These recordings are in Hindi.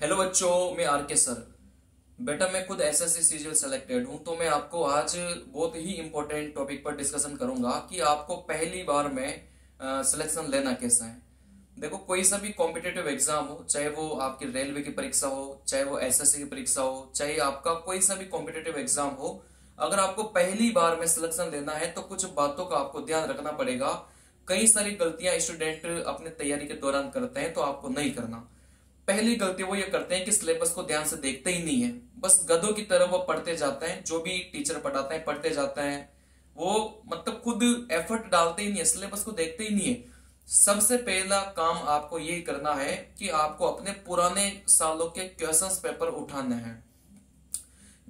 हेलो बच्चों, मैं आर के सर। बेटा मैं खुद एसएससी सीजीएल सेलेक्टेड हूं, तो मैं आपको आज बहुत ही इंपॉर्टेंट टॉपिक पर डिस्कशन करूंगा कि आपको पहली बार में सिलेक्शन लेना कैसा है। देखो, कोई सा भी कॉम्पिटेटिव एग्जाम हो, चाहे वो आपकी रेलवे की परीक्षा हो, चाहे वो एसएससी की परीक्षा हो, चाहे आपका कोई सा भी कॉम्पिटेटिव एग्जाम हो, अगर आपको पहली बार में सिलेक्शन लेना है तो कुछ बातों का आपको ध्यान रखना पड़ेगा। कई सारी गलतियां स्टूडेंट अपने तैयारी के दौरान करते हैं, तो आपको नहीं करना। पहली गलती वो ये करते हैं कि सिलेबस को ध्यान से देखते ही नहीं है, बस गधों की तरह वो पढ़ते जाते हैं। जो भी टीचर पढ़ाते हैं पढ़ते जाते हैं, वो मतलब खुद एफर्ट डालते ही नहीं है, सिलेबस को देखते ही नहीं है। सबसे पहला काम आपको ये करना है कि आपको अपने पुराने सालों के क्वेश्चंस पेपर उठाने हैं।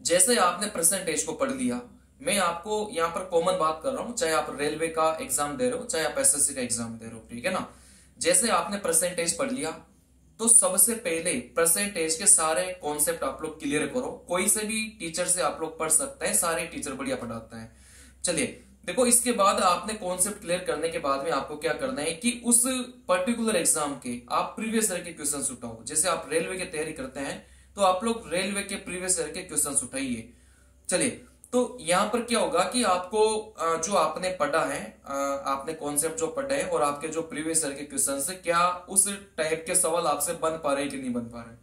जैसे आपने परसेंटेज को पढ़ लिया, मैं आपको यहाँ पर कॉमन बात कर रहा हूं, चाहे आप रेलवे का एग्जाम दे रहे हो, चाहे आप एसएससी का एग्जाम दे रहे हो, ठीक है ना। जैसे आपने परसेंटेज पढ़ लिया, तो सबसे पहले परसेंटेज के सारे कॉन्सेप्ट आप लोग क्लियर करो। कोई से भी टीचर से आप लोग पढ़ सकते हैं, सारे टीचर बढ़िया पढ़ाते हैं। चलिए देखो, इसके बाद आपने कॉन्सेप्ट क्लियर करने के बाद में आपको क्या करना है कि उस पर्टिकुलर एग्जाम के आप प्रीवियस ईयर के क्वेश्चन उठाओ। जैसे आप रेलवे की तैयारी करते हैं तो आप लोग रेलवे के प्रीवियस ईयर के क्वेश्चन उठाइए। चलिए, तो यहां पर क्या होगा कि आपको जो आपने पढ़ा है, आपने कॉन्सेप्ट जो पढ़ा है और आपके जो प्रीवियस ईयर के क्वेश्चन है, क्या उस टाइप के सवाल आपसे बन पा रहे हैं कि नहीं बन पा रहे।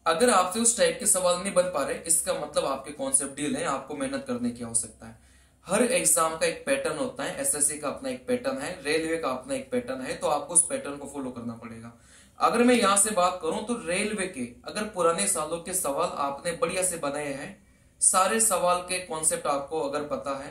अगर आपसे उस टाइप के सवाल नहीं बन पा रहे, इसका मतलब आपके कॉन्सेप्ट ढील है, आपको मेहनत करने की आवश्यकता है। हर एग्जाम का एक पैटर्न होता है, एसएससी का अपना एक पैटर्न है, रेलवे का अपना एक पैटर्न है, तो आपको उस पैटर्न को फॉलो करना पड़ेगा। अगर मैं यहां से बात करूं तो रेलवे के अगर पुराने सालों के सवाल आपने बढ़िया से बनाए हैं, सारे सवाल के कॉन्सेप्ट आपको अगर पता है,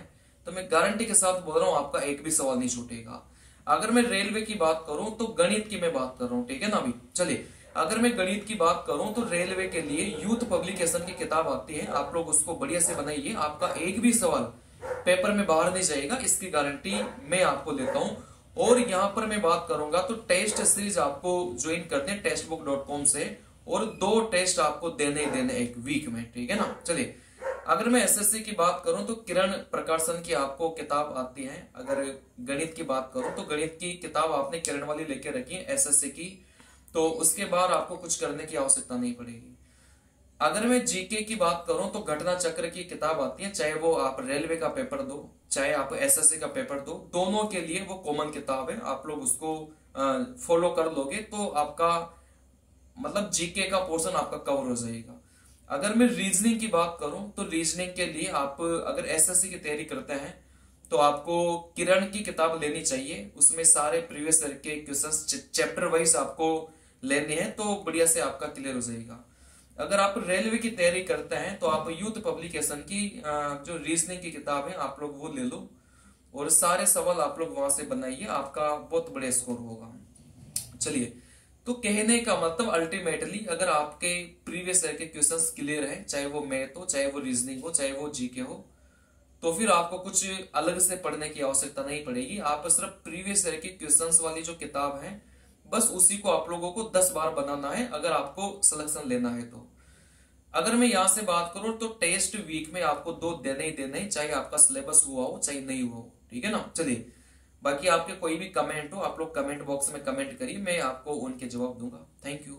तो मैं गारंटी के साथ बोल रहा हूं आपका एक भी सवाल नहीं छूटेगा। अगर मैं रेलवे की बात करूं तो गणित की मैं बात कर रहा हूं, ठीक है ना। अभी चलिए, अगर मैं गणित की बात करूं तो रेलवे के लिए यूथ पब्लिकेशन की किताब आती है, आप लोग उसको बढ़िया से बनाइए। आपका एक भी सवाल पेपर में बाहर नहीं जाएगा, इसकी गारंटी मैं आपको देता हूं। और यहां पर मैं बात करूंगा तो टेस्ट सीरीज आपको ज्वाइन करते हैं टेस्टबुक.com से, और 2 टेस्ट आपको देने ही देने एक वीक में, ठीक है ना। चलिए, अगर मैं एसएससी की बात करूं तो किरण प्रकाशन की आपको किताब आती है। अगर गणित की बात करूं तो गणित की किताब आपने किरण वाली लेके रखी है एसएससी की, तो उसके बाद आपको कुछ करने की आवश्यकता नहीं पड़ेगी। अगर मैं जीके की बात करूं तो घटना चक्र की किताब आती है, चाहे वो आप रेलवे का पेपर दो, चाहे आप एसएससी का पेपर दो, दोनों के लिए वो कॉमन किताब है। आप लोग उसको फॉलो कर लोगे तो आपका मतलब जीके का पोर्शन आपका कवर हो जाएगा। अगर मैं रीजनिंग की बात करूं तो रीजनिंग के लिए आप अगर एसएससी की तैयारी करते हैं तो आपको किरण की किताब लेनी चाहिए। उसमें सारे प्रीवियस ईयर के क्वेश्चंस चैप्टर वाइज आपको लेने हैं, तो बढ़िया से आपका क्लियर हो जाएगा। अगर आप रेलवे की तैयारी करते हैं तो आप यूथ पब्लिकेशन की जो रीजनिंग की किताब है आप लोग वो ले लो, और सारे सवाल आप लोग वहां से बनाइए, आपका बहुत बड़े स्कोर होगा। चलिए, तो कहने का मतलब अल्टीमेटली अगर आपके प्रीवियस ईयर के क्वेश्चंस क्लियर हैं, चाहे वो मैथ हो, चाहे वो रीजनिंग हो, चाहे वो जीके हो, तो फिर आपको कुछ अलग से पढ़ने की आवश्यकता नहीं पड़ेगी। आप सिर्फ प्रीवियस ईयर के क्वेश्चंस वाली जो किताब है, बस उसी को आप लोगों को 10 बार बनाना है अगर आपको सिलेक्शन लेना है तो। अगर मैं यहां से बात करूं तो टेस्ट वीक में आपको 2 देने ही देने, चाहे आपका सिलेबस हुआ हो चाहे नहीं हुआ हो, ठीक है ना। चलिए, बाकी आपके कोई भी कमेंट हो आप लोग कमेंट बॉक्स में कमेंट करिए, मैं आपको उनके जवाब दूंगा। Thank you.